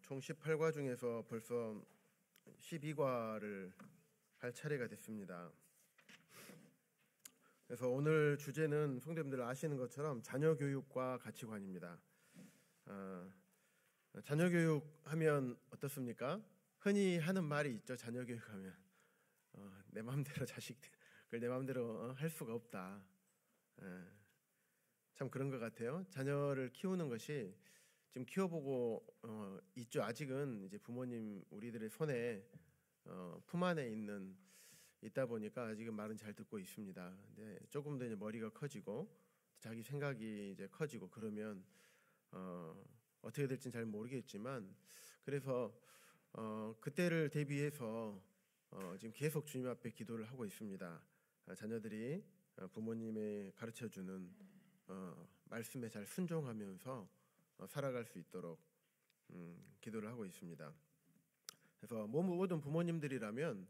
총 18과 중에서 벌써 12과를 할 차례가 됐습니다. 그래서 오늘 주제는 성도님들 아시는 것처럼 자녀교육과 가치관입니다. 자녀교육 하면 어떻습니까? 흔히 하는 말이 있죠. 자녀교육 하면 내 마음대로 자식을 내 마음대로 할 수가 없다. 참 그런 것 같아요. 자녀를 키우는 것이 지금 키워보고 있죠. 아직은 이제 부모님 우리들의 손에 품 안에 있다 보니까 아직은 말은 잘 듣고 있습니다. 근데 조금 더 이제 머리가 커지고 자기 생각이 이제 커지고 그러면 어떻게 될지는 잘 모르겠지만 그래서 그때를 대비해서 지금 계속 주님 앞에 기도를 하고 있습니다. 자녀들이 부모님의 가르쳐주는 말씀에 잘 순종하면서 살아갈 수 있도록 기도를 하고 있습니다. 그래서 모든 부모님들이라면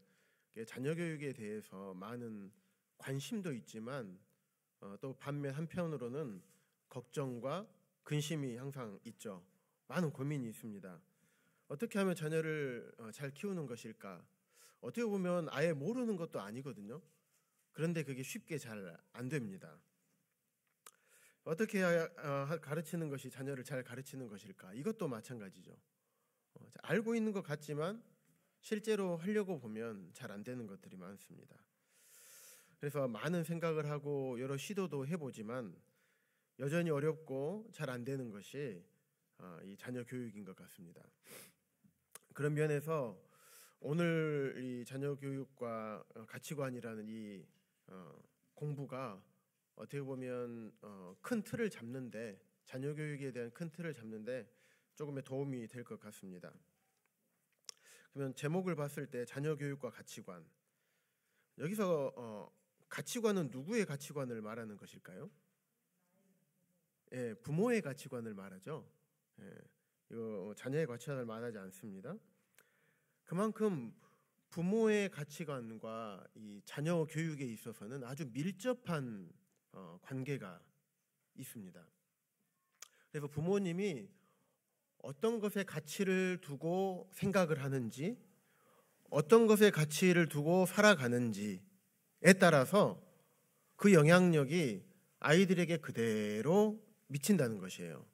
자녀 교육에 대해서 많은 관심도 있지만 또 반면 한편으로는 걱정과 근심이 항상 있죠. 많은 고민이 있습니다. 어떻게 하면 자녀를 잘 키우는 것일까? 어떻게 보면 아예 모르는 것도 아니거든요. 그런데 그게 쉽게 잘 안 됩니다. 어떻게 해야 가르치는 것이 자녀를 잘 가르치는 것일까? 이것도 마찬가지죠. 알고 있는 것 같지만 실제로 하려고 보면 잘 안 되는 것들이 많습니다. 그래서 많은 생각을 하고 여러 시도도 해보지만 여전히 어렵고 잘 안 되는 것이 이 자녀 교육인 것 같습니다. 그런 면에서 오늘 이 자녀 교육과 가치관이라는 이 공부가 어떻게 보면 큰 틀을 잡는데 자녀 교육에 대한 큰 틀을 잡는데 조금의 도움이 될 것 같습니다. 그러면 제목을 봤을 때 자녀 교육과 가치관, 여기서 가치관은 누구의 가치관을 말하는 것일까요? 예, 부모의 가치관을 말하죠. 예, 이거 자녀의 가치관을 말하지 않습니다. 그만큼 부모의 가치관과 이 자녀 교육에 있어서는 아주 밀접한 관계가 있습니다. 그래서 부모님이 어떤 것에 가치를 두고 생각을 하는지, 어떤 것에 가치를 두고 살아가는지에 따라서 그 영향력이 아이들에게 그대로 미친다는 것이에요.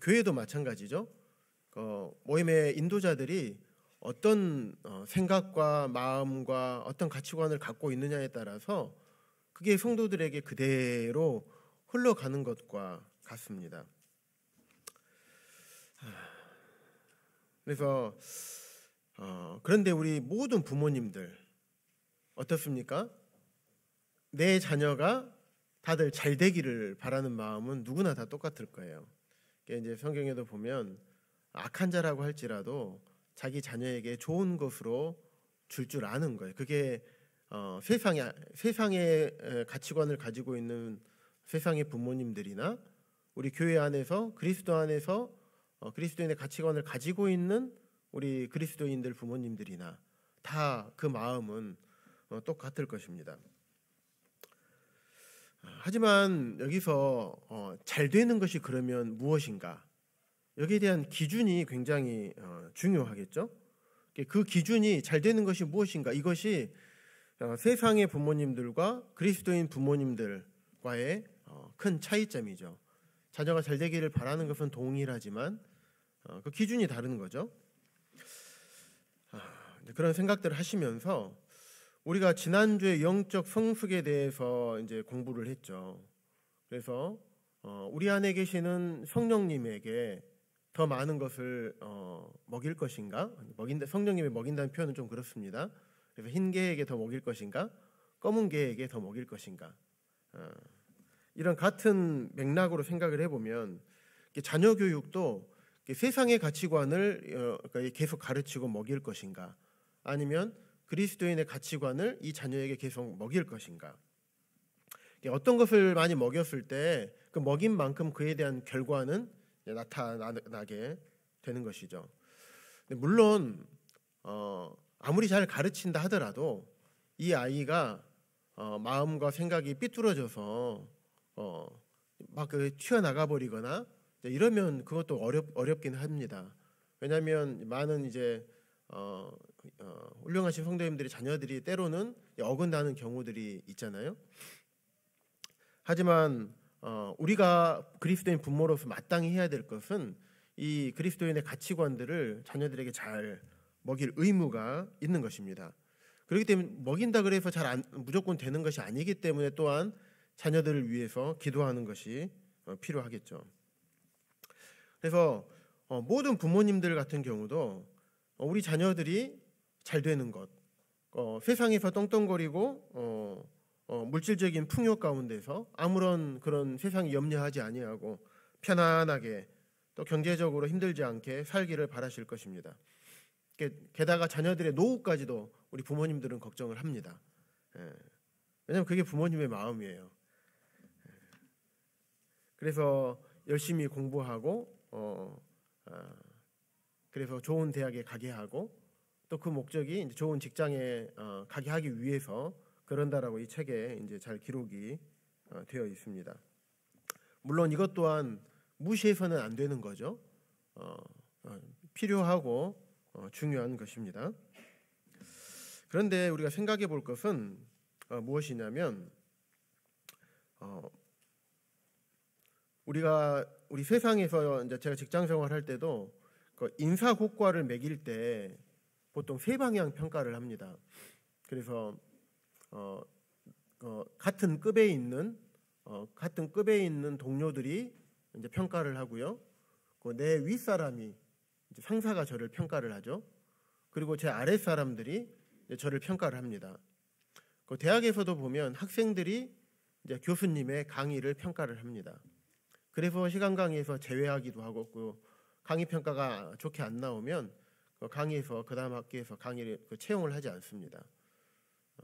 교회도 마찬가지죠. 모임의 인도자들이 어떤 생각과 마음과 어떤 가치관을 갖고 있느냐에 따라서 그게 성도들에게 그대로 흘러가는 것과 같습니다. 그래서 그런데 우리 모든 부모님들 어떻습니까? 내 자녀가 다들 잘 되기를 바라는 마음은 누구나 다 똑같을 거예요. 이제 성경에도 보면 악한 자라고 할지라도 자기 자녀에게 좋은 것으로 줄 아는 거예요. 그게 세상의 가치관을 가지고 있는 세상의 부모님들이나 우리 교회 안에서 그리스도 안에서 그리스도인의 가치관을 가지고 있는 우리 그리스도인들 부모님들이나 다 그 마음은 똑같을 것입니다. 하지만 여기서 잘 되는 것이 그러면 무엇인가? 여기에 대한 기준이 굉장히 중요하겠죠. 그 기준이 잘 되는 것이 무엇인가? 이것이 세상의 부모님들과 그리스도인 부모님들과의 큰 차이점이죠. 자녀가 잘 되기를 바라는 것은 동일하지만 그 기준이 다른 거죠. 그런 생각들을 하시면서 우리가 지난주에 영적 성숙에 대해서 이제 공부를 했죠. 그래서 우리 안에 계시는 성령님에게 더 많은 것을 먹일 것인가? 성령님이 먹인다는 표현은 좀 그렇습니다. 그래서 흰 개에게 더 먹일 것인가? 검은 개에게 더 먹일 것인가? 이런 같은 맥락으로 생각을 해보면 자녀 교육도 세상의 가치관을 계속 가르치고 먹일 것인가? 아니면 그리스도인의 가치관을 이 자녀에게 계속 먹일 것인가? 어떤 것을 많이 먹였을 때 그 먹인 만큼 그에 대한 결과는 나타나게 되는 것이죠. 물론 아무리 잘 가르친다 하더라도 이 아이가 마음과 생각이 삐뚤어져서 막 튀어나가 버리거나 이러면 그것도 어렵긴 합니다. 왜냐하면 많은 이제 훌륭하신 성도님들이 자녀들이 때로는 어긋나는 경우들이 있잖아요. 하지만 우리가 그리스도인 부모로서 마땅히 해야 될 것은 이 그리스도인의 가치관들을 자녀들에게 잘 먹일 의무가 있는 것입니다. 그렇기 때문에 먹인다 그래서 무조건 되는 것이 아니기 때문에 또한 자녀들을 위해서 기도하는 것이 필요하겠죠. 그래서 모든 부모님들 같은 경우도 우리 자녀들이 잘 되는 것, 세상에서 떵떵거리고 물질적인 풍요 가운데서 아무런 그런 세상이 염려하지 아니하고 편안하게 또 경제적으로 힘들지 않게 살기를 바라실 것입니다. 게다가 자녀들의 노후까지도 우리 부모님들은 걱정을 합니다. 왜냐하면 그게 부모님의 마음이에요. 그래서 열심히 공부하고 그래서 좋은 대학에 가게 하고 또 그 목적이 이제 좋은 직장에 가게 하기 위해서 그런다라고 이 책에 이제 잘 기록이 되어 있습니다. 물론 이것 또한 무시해서는 안 되는 거죠. 필요하고 중요한 것입니다. 그런데 우리가 생각해 볼 것은 무엇이냐면 우리 세상에서 이제 제가 직장 생활할 때도 그 인사고과를 매길 때 보통 세 방향 평가를 합니다. 그래서 같은 급에 있는 동료들이 이제 평가를 하고요. 내 윗사람이 이제 상사가 저를 평가를 하죠. 그리고 제 아랫 사람들이 이제 저를 평가를 합니다. 대학에서도 보면 학생들이 이제 교수님의 강의를 평가를 합니다. 그래서 시간 강의에서 제외하기도 하고 그 강의 평가가 좋게 안 나오면 그 강의에서 그 다음 학기에서 강의를 채용을 하지 않습니다.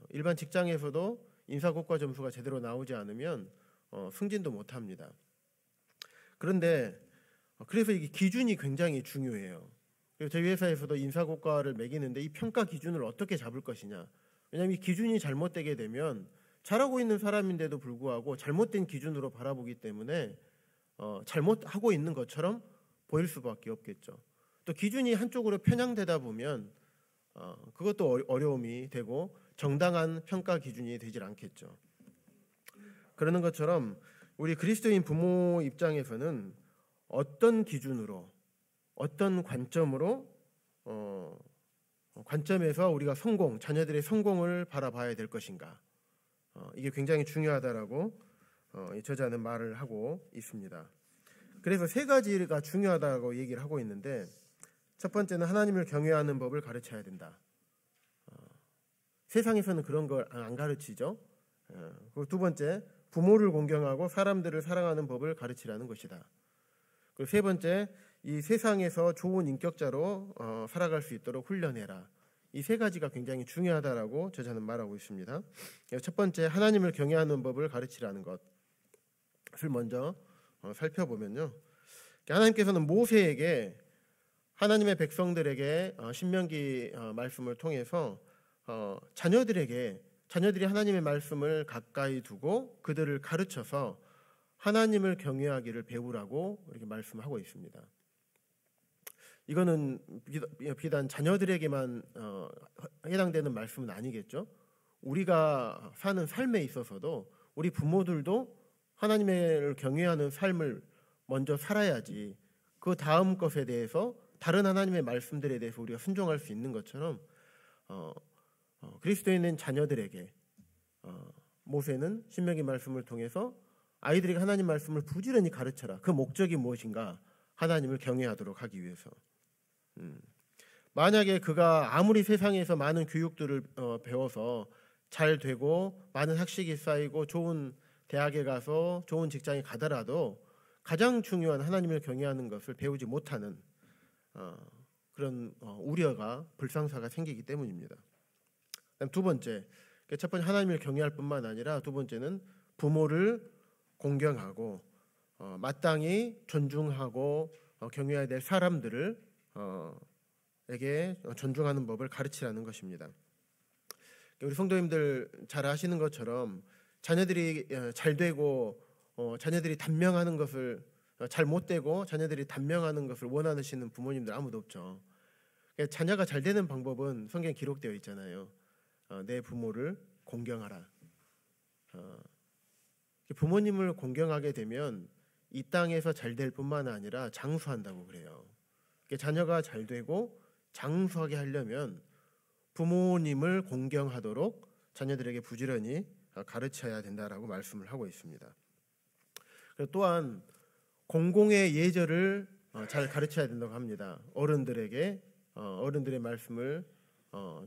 일반 직장에서도 인사고과 점수가 제대로 나오지 않으면 승진도 못합니다. 그런데 그래서 이게 기준이 굉장히 중요해요. 그리고 저희 회사에서도 인사고과를 매기는데 이 평가 기준을 어떻게 잡을 것이냐. 왜냐하면 이 기준이 잘못되게 되면 잘하고 있는 사람인데도 불구하고 잘못된 기준으로 바라보기 때문에 잘못하고 있는 것처럼 보일 수밖에 없겠죠. 또 기준이 한쪽으로 편향되다 보면 그것도 어려움이 되고 정당한 평가 기준이 되질 않겠죠. 그러는 것처럼 우리 그리스도인 부모 입장에서는 어떤 기준으로 어떤 관점에서 우리가 자녀들의 성공을 바라봐야 될 것인가. 이게 굉장히 중요하다라고 이 저자는 말을 하고 있습니다. 그래서 세 가지가 중요하다고 얘기를 하고 있는데 첫 번째는 하나님을 경외하는 법을 가르쳐야 된다. 세상에서는 그런 걸 안 가르치죠. 그리고 두 번째, 부모를 공경하고 사람들을 사랑하는 법을 가르치라는 것이다. 그리고 세 번째, 이 세상에서 좋은 인격자로 살아갈 수 있도록 훈련해라. 이 세 가지가 굉장히 중요하다라고 저자는 말하고 있습니다. 첫 번째, 하나님을 경외하는 법을 가르치라는 것을 먼저 살펴보면요. 하나님께서는 모세에게 하나님의 백성들에게 신명기 말씀을 통해서 자녀들이 하나님의 말씀을 가까이 두고 그들을 가르쳐서 하나님을 경외하기를 배우라고 이렇게 말씀하고 있습니다. 이거는 비단 자녀들에게만 해당되는 말씀은 아니겠죠. 우리가 사는 삶에 있어서도 우리 부모들도 하나님을 경외하는 삶을 먼저 살아야지 그 다음 것에 대해서 다른 하나님의 말씀들에 대해서 우리가 순종할 수 있는 것처럼 그리스도인은 자녀들에게 모세는 신명기 말씀을 통해서 아이들에게 하나님 말씀을 부지런히 가르쳐라. 그 목적이 무엇인가? 하나님을 경외하도록 하기 위해서. 만약에 그가 아무리 세상에서 많은 교육들을 배워서 잘 되고 많은 학식이 쌓이고 좋은 대학에 가서 좋은 직장에 가더라도 가장 중요한 하나님을 경외하는 것을 배우지 못하는 그런 우려가 불상사가 생기기 때문입니다. 두 번째, 첫 번째 하나님을 경외할 뿐만 아니라 두 번째는 부모를 공경하고 마땅히 존중하고 경외해야 될 사람들을 에게 존중하는 법을 가르치라는 것입니다. 우리 성도님들 잘 아시는 것처럼 자녀들이 잘 되고 자녀들이 단명하는 것을 잘 못되고 자녀들이 단명하는 것을 원하시는 부모님들 아무도 없죠. 그러니까 자녀가 잘 되는 방법은 성경에 기록되어 있잖아요. 내 부모를 공경하라. 부모님을 공경하게 되면 이 땅에서 잘 될 뿐만 아니라 장수한다고 그래요. 그러니까 자녀가 잘 되고 장수하게 하려면 부모님을 공경하도록 자녀들에게 부지런히 가르쳐야 된다라고 말씀을 하고 있습니다. 또한 공공의 예절을 잘 가르쳐야 된다고 합니다. 어른들에게 어른들의 말씀을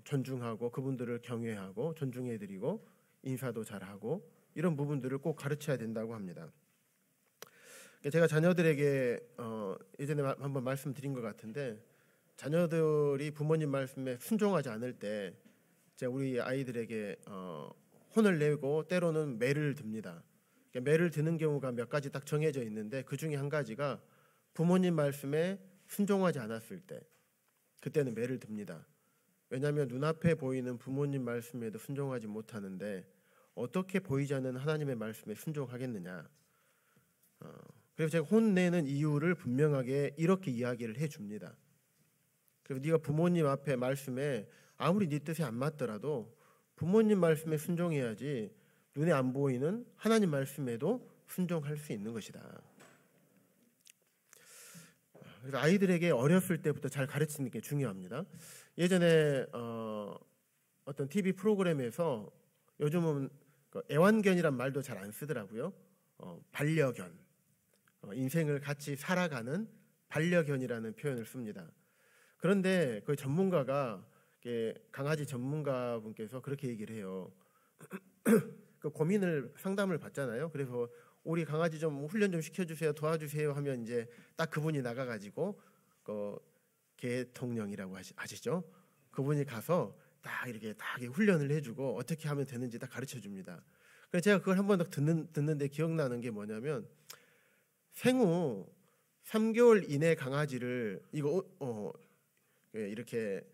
존중하고 그분들을 경외하고 존중해드리고 인사도 잘하고 이런 부분들을 꼭 가르쳐야 된다고 합니다. 제가 자녀들에게 예전에 한번 말씀드린 것 같은데 자녀들이 부모님 말씀에 순종하지 않을 때 제가 우리 아이들에게 혼을 내고 때로는 매를 듭니다. 매를 드는 경우가 몇 가지 딱 정해져 있는데 그 중에 한 가지가 부모님 말씀에 순종하지 않았을 때 그때는 매를 듭니다. 왜냐하면 눈앞에 보이는 부모님 말씀에도 순종하지 못하는데 어떻게 보이지 않는 하나님의 말씀에 순종하겠느냐. 그래서 제가 혼내는 이유를 분명하게 이렇게 이야기를 해줍니다. 그래서 네가 부모님 앞에 말씀에 아무리 네 뜻에 안 맞더라도 부모님 말씀에 순종해야지 눈에 안 보이는 하나님 말씀에도 순종할 수 있는 것이다. 그래서 아이들에게 어렸을 때부터 잘 가르치는 게 중요합니다. 예전에 어떤 TV 프로그램에서 요즘은 애완견이란 말도 잘 안 쓰더라고요. 반려견, 인생을 같이 살아가는 반려견이라는 표현을 씁니다. 그런데 그 전문가가 강아지 전문가분께서 그렇게 얘기를 해요. 그 고민을 상담을 받잖아요. 그래서 우리 강아지 좀 훈련 좀 시켜주세요, 도와주세요 하면 이제 딱 그분이 나가가지고 개통령이라고 아시죠? 그분이 가서 딱 이렇게 훈련을 해주고 어떻게 하면 되는지 딱 가르쳐 줍니다. 그래서 제가 그걸 한 번 더 듣는데 기억나는 게 뭐냐면 생후 3개월 이내 강아지를 이렇게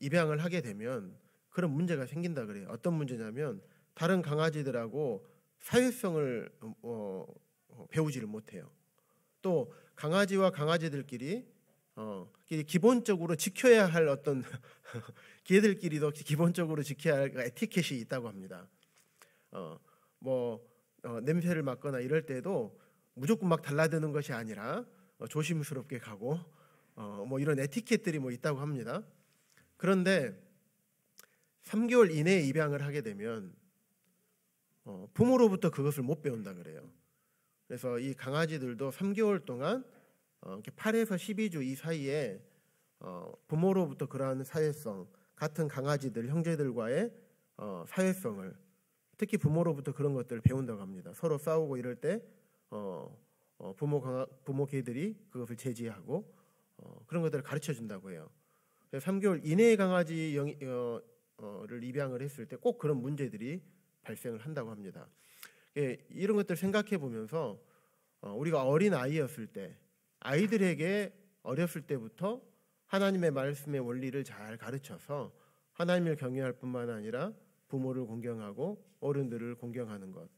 입양을 하게 되면 그런 문제가 생긴다 그래요. 어떤 문제냐면 다른 강아지들하고 사회성을 배우지를 못해요. 또 강아지와 강아지들끼리 기본적으로 지켜야 할 어떤 개들끼리도 기본적으로 지켜야 할 에티켓이 있다고 합니다. 냄새를 맡거나 이럴 때도 무조건 막 달라드는 것이 아니라 조심스럽게 가고 이런 에티켓들이 있다고 합니다. 그런데 3개월 이내에 입양을 하게 되면 부모로부터 그것을 못 배운다 그래요. 그래서 이 강아지들도 3개월 동안 8에서 12주 이 사이에 부모로부터 그러한 사회성, 같은 강아지들, 형제들과의 사회성을 특히 부모로부터 그런 것들을 배운다고 합니다. 서로 싸우고 이럴 때 부모 개들이 그것을 제지하고 그런 것들을 가르쳐 준다고 해요. 3개월 이내의 강아지를 입양을 했을 때 꼭 그런 문제들이 발생을 한다고 합니다. 이런 것들 생각해 보면서 우리가 어린 아이였을 때 아이들에게 어렸을 때부터 하나님의 말씀의 원리를 잘 가르쳐서 하나님을 경외할 뿐만 아니라 부모를 공경하고 어른들을 공경하는 것,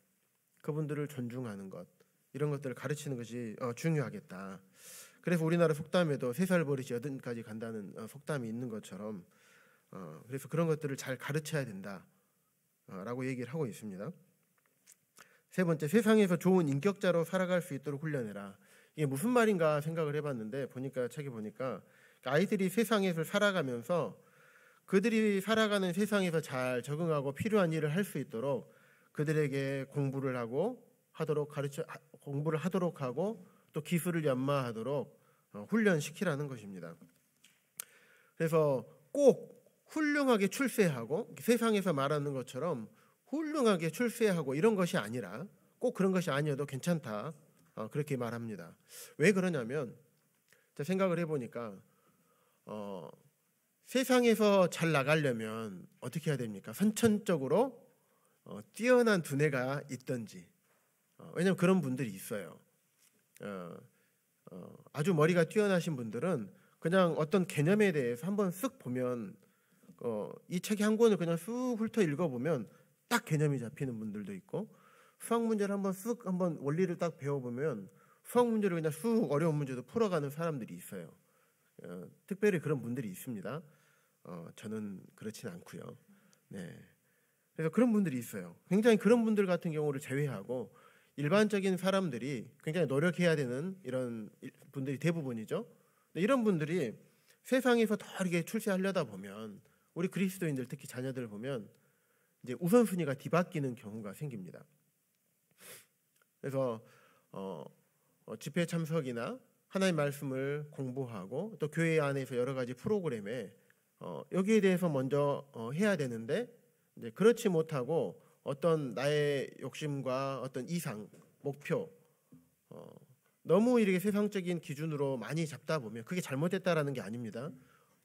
그분들을 존중하는 것, 이런 것들을 가르치는 것이 중요하겠다. 그래서 우리나라 속담에도 3살 버릇이 8까지 간다는 속담이 있는 것처럼 그래서 그런 것들을 잘 가르쳐야 된다라고 얘기를 하고 있습니다. 세 번째, 세상에서 좋은 인격자로 살아갈 수 있도록 훈련해라. 이게 무슨 말인가 생각을 해봤는데 책에 보니까 아이들이 세상에서 살아가면서 그들이 살아가는 세상에서 잘 적응하고 필요한 일을 할 수 있도록 그들에게 공부를 하도록 하고 또 기술을 연마하도록 훈련시키라는 것입니다. 그래서 꼭 훌륭하게 출세하고 세상에서 말하는 것처럼 훌륭하게 출세하고 이런 것이 아니라 꼭 그런 것이 아니어도 괜찮다. 그렇게 말합니다. 왜 그러냐면 제가 생각을 해보니까 세상에서 잘 나가려면 어떻게 해야 됩니까? 선천적으로 뛰어난 두뇌가 있든지 왜냐하면 그런 분들이 있어요. 아주 머리가 뛰어나신 분들은 그냥 어떤 개념에 대해서 한번 쓱 보면 이 책 한 권을 그냥 쑥 훑어 읽어보면 딱 개념이 잡히는 분들도 있고 수학 문제를 한번 원리를 딱 배워보면 수학 문제를 그냥 쑥 어려운 문제도 풀어가는 사람들이 있어요. 특별히 그런 분들이 있습니다. 저는 그렇진 않고요. 네. 그래서 그런 분들이 있어요. 굉장히 그런 분들 같은 경우를 제외하고 일반적인 사람들이 굉장히 노력해야 되는 이런 분들이 대부분이죠. 이런 분들이 세상에서 더 이렇게 출세하려다 보면 우리 그리스도인들 특히 자녀들 보면 이제 우선순위가 뒤바뀌는 경우가 생깁니다. 그래서 집회 참석이나 하나님의 말씀을 공부하고 또 교회 안에서 여러 가지 프로그램에 여기에 대해서 먼저 해야 되는데 이제 그렇지 못하고 어떤 나의 욕심과 어떤 이상, 목표 너무 이렇게 세상적인 기준으로 많이 잡다 보면 그게 잘못됐다라는 게 아닙니다.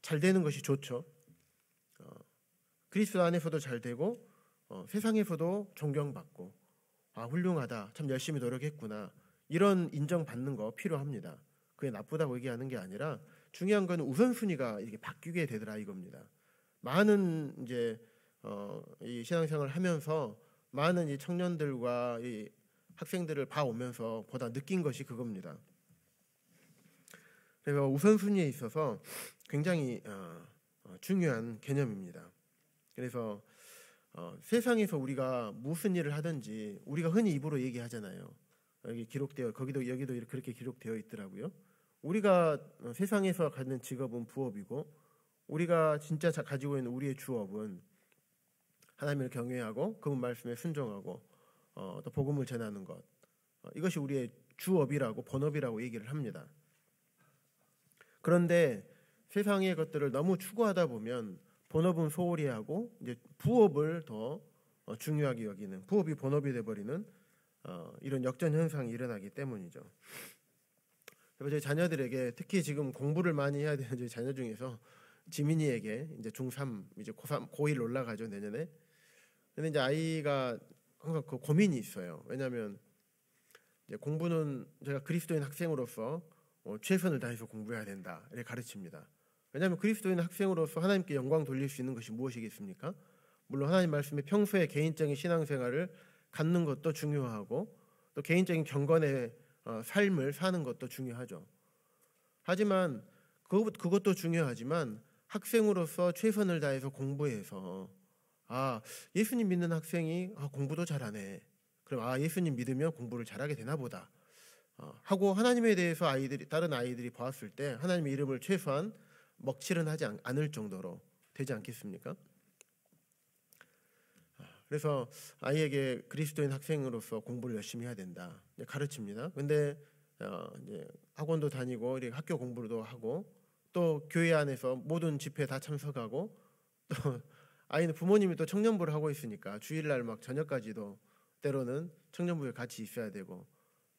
잘 되는 것이 좋죠. 그리스도 안에서도 잘 되고 세상에서도 존경받고 훌륭하다, 참 열심히 노력했구나 이런 인정받는 거 필요합니다. 그게 나쁘다고 얘기하는 게 아니라 중요한 건 우선순위가 이렇게 바뀌게 되더라 이겁니다. 많은 이제 이 신앙생활을 하면서 많은 이 청년들과 이 학생들을 봐오면서 보다 느낀 것이 그겁니다. 그래서 우선순위에 있어서 굉장히 중요한 개념입니다. 그래서 세상에서 우리가 무슨 일을 하든지 우리가 흔히 입으로 얘기하잖아요. 여기 기록되어 여기도 그렇게 기록되어 있더라고요. 우리가 세상에서 갖는 직업은 부업이고 우리가 진짜 가지고 있는 우리의 주업은 하나님을 경외하고 그분 말씀에 순종하고 또 복음을 전하는 것 이것이 우리의 주업이라고 본업이라고 얘기를 합니다. 그런데 세상의 것들을 너무 추구하다 보면 본업은 소홀히 하고 이제 부업을 더 중요하게 여기는 부업이 본업이 돼버리는 이런 역전 현상이 일어나기 때문이죠. 그래서 저희 자녀들에게 특히 지금 공부를 많이 해야 되는 저희 자녀 중에서 지민이에게 이제 중3 이제 고3 고1 올라가죠 내년에. 근데 이제 아이가 항상 그 고민이 있어요. 왜냐하면 이제 공부는 제가 그리스도인 학생으로서 최선을 다해서 공부해야 된다 이렇게 가르칩니다. 왜냐하면 그리스도인 학생으로서 하나님께 영광 돌릴 수 있는 것이 무엇이겠습니까? 물론 하나님 말씀에 평소에 개인적인 신앙생활을 갖는 것도 중요하고 또 개인적인 경건의 삶을 사는 것도 중요하죠. 하지만 그것도 중요하지만 학생으로서 최선을 다해서 공부해서 예수님 믿는 학생이 공부도 잘하네. 그럼 예수님 믿으면 공부를 잘하게 되나 보다. 하고 하나님에 대해서 다른 아이들이 보았을 때 하나님의 이름을 최소한 먹칠은 하지 않을 정도로 되지 않겠습니까? 그래서 아이에게 그리스도인 학생으로서 공부를 열심히 해야 된다 가르칩니다. 근데 이제 학원도 다니고 이렇게 학교 공부도 하고 또 교회 안에서 모든 집회 다 참석하고 또 아이는 부모님이 또 청년부를 하고 있으니까 주일날 막 저녁까지도 때로는 청년부에 같이 있어야 되고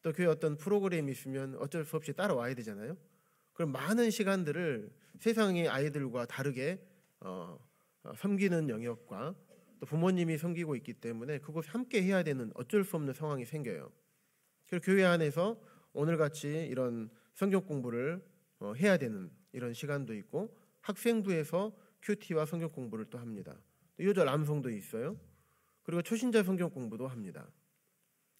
또 교회 어떤 프로그램이 있으면 어쩔 수 없이 따라와야 되잖아요. 그럼 많은 시간들을 세상의 아이들과 다르게 섬기는 영역과 또 부모님이 섬기고 있기 때문에 그것을 함께 해야 되는 어쩔 수 없는 상황이 생겨요. 그래서 교회 안에서 오늘같이 이런 성경 공부를 해야 되는 이런 시간도 있고 학생부에서 큐티와 성경 공부를 또 합니다. 요절 암송도 있어요. 그리고 초신자 성경 공부도 합니다.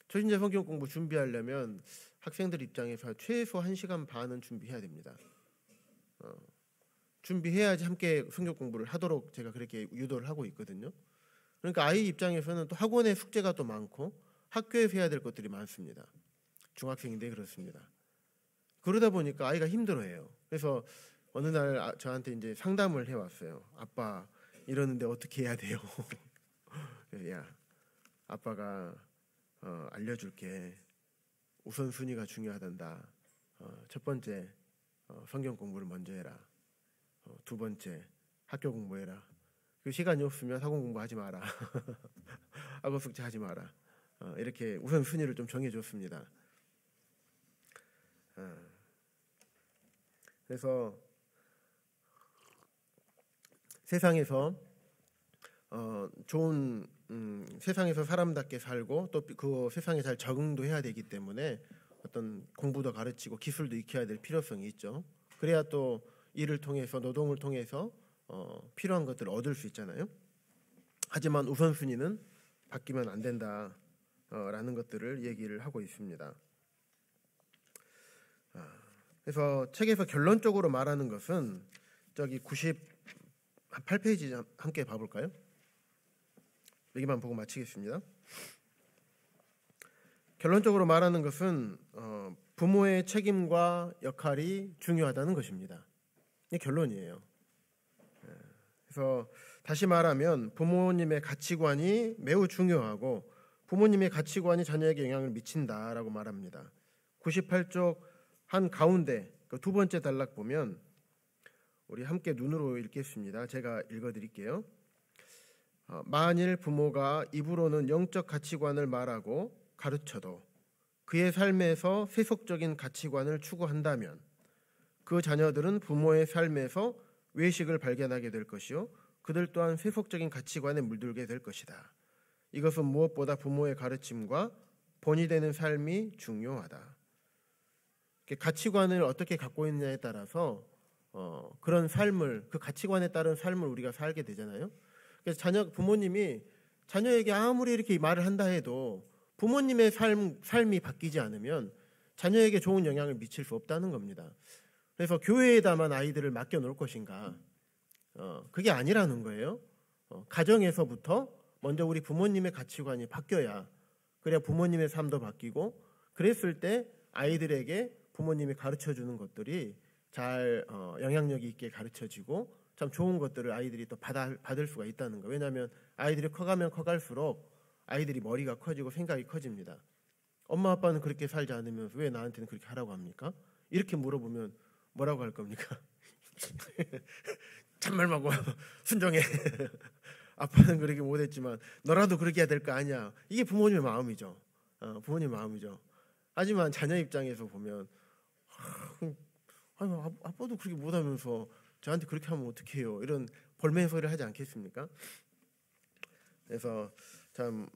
초신자 성경 공부 준비하려면 학생들 입장에서 최소 1시간 반은 준비해야 됩니다. 준비해야지 함께 성경 공부를 하도록 제가 그렇게 유도를 하고 있거든요. 그러니까 아이 입장에서는 또 학원의 숙제가 또 많고 학교에서 해야 될 것들이 많습니다. 중학생인데 그렇습니다. 그러다 보니까 아이가 힘들어해요. 그래서 어느 날 저한테 이제 상담을 해왔어요. 아빠 이러는데 어떻게 해야 돼요? 야, 아빠가 알려줄게. 우선순위가 중요하단다. 첫 번째 성경 공부를 먼저 해라. 두 번째 학교 공부해라. 그 시간이 없으면 학원 공부하지 마라. 학원 숙제하지 마라. 이렇게 우선순위를 좀 정해줬습니다. 그래서 세상에서 좋은 세상에서 사람답게 살고 또 그 세상에 잘 적응도 해야 되기 때문에 어떤 공부도 가르치고 기술도 익혀야 될 필요성이 있죠. 그래야 또 일을 통해서 노동을 통해서 필요한 것들을 얻을 수 있잖아요. 하지만 우선순위는 바뀌면 안 된다라는 것들을 얘기를 하고 있습니다. 그래서 책에서 결론적으로 말하는 것은 저기 98페이지 함께 봐볼까요? 여기만 보고 마치겠습니다. 결론적으로 말하는 것은 부모의 책임과 역할이 중요하다는 것입니다. 이게 결론이에요. 그래서 다시 말하면 부모님의 가치관이 매우 중요하고 부모님의 가치관이 자녀에게 영향을 미친다라고 말합니다. 98쪽 한 가운데 그 두 번째 단락 보면 우리 함께 눈으로 읽겠습니다. 제가 읽어드릴게요. 만일 부모가 입으로는 영적 가치관을 말하고 가르쳐도 그의 삶에서 세속적인 가치관을 추구한다면 그 자녀들은 부모의 삶에서 외식을 발견하게 될 것이요 그들 또한 세속적인 가치관에 물들게 될 것이다. 이것은 무엇보다 부모의 가르침과 본이 되는 삶이 중요하다. 가치관을 어떻게 갖고 있느냐에 따라서 그런 삶을 그 가치관에 따른 삶을 우리가 살게 되잖아요. 그래서 부모님이 자녀에게 아무리 이렇게 말을 한다 해도 부모님의 삶이 바뀌지 않으면 자녀에게 좋은 영향을 미칠 수 없다는 겁니다. 그래서 교회에다만 아이들을 맡겨 놓을 것인가? 그게 아니라는 거예요. 가정에서부터 먼저 우리 부모님의 가치관이 바뀌어야 그래야 부모님의 삶도 바뀌고 그랬을 때 아이들에게 부모님이 가르쳐주는 것들이 잘 영향력이 있게 가르쳐지고 참 좋은 것들을 아이들이 또 받을 수가 있다는 거예요. 왜냐하면 아이들이 커가면 커갈수록 아이들이 머리가 커지고 생각이 커집니다. 엄마 아빠는 그렇게 살지 않으면서 왜 나한테는 그렇게 하라고 합니까? 이렇게 물어보면 뭐라고 할 겁니까? 참말만 고 순종해. 아빠는 그렇게 못했지만 너라도 그렇게 해야 될 거 아니야. 이게 부모님의 마음이죠. 부모님 마음이죠. 하지만 자녀 입장에서 보면 아빠도 그렇게 못하면서 저한테 그렇게 하면 어떡해요. 이런 볼멘 소리를 하지 않겠습니까? 그래서 참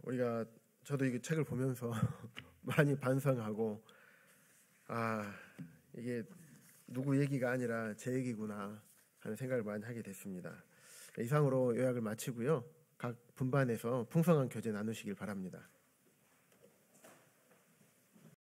우리가 저도 이 책을 보면서 많이 반성하고 이게 누구 얘기가 아니라 제 얘기구나 하는 생각을 많이 하게 됐습니다. 이상으로 요약을 마치고요. 각 분반에서 풍성한 교제 나누시길 바랍니다.